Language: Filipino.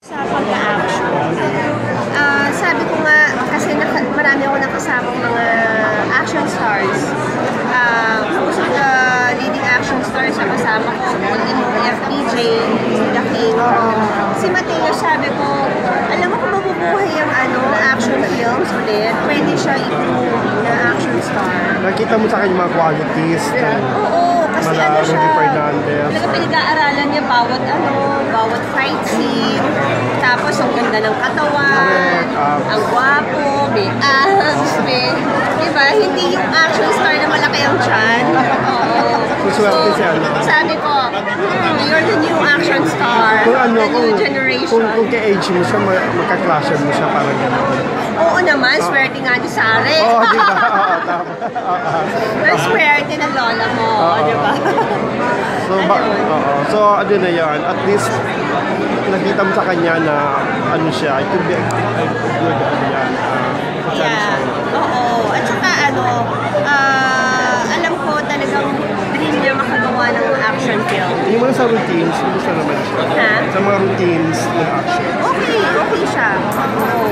Sa pag-action, sabi ko nga, kasi marami ako nakasamang mga action stars. Most of the leading action stars na kasama ko, si FPJ, si The King. Si Mateo, sabi ko, alam mo kung mabubuhay yung action films ulit, pwede siya i-prove na action star. Nakita mo sa kanya mga qualities. Oo, kasi Mala siya. Rudy Fernandez. Talaga pinag-aaralan niya bawat fight scene. Tapos ang ganda ng katawan, ang gwapo, may abs, may, diba? Hindi yung action star na malaki ang tiyan. So, sabi ko, you're the new action star, the new generation. Kung ka-age mo siya, magka-clasher mo siya parang gano'n. Oo naman, swerte nga ni Sare. Oo, diba? Oo, tama. Pero swerte ng lola mo, diba? So, ano na yan, at least, nakita mo sa kanya na, ano siya, it could be a good, Yeah, oo. At saka, alam ko talagang dream niya makagawa ng action film. Yung mga sa routines, gusto naman siya. Ha? Sa mga routines ng action. Okay siya. Oo.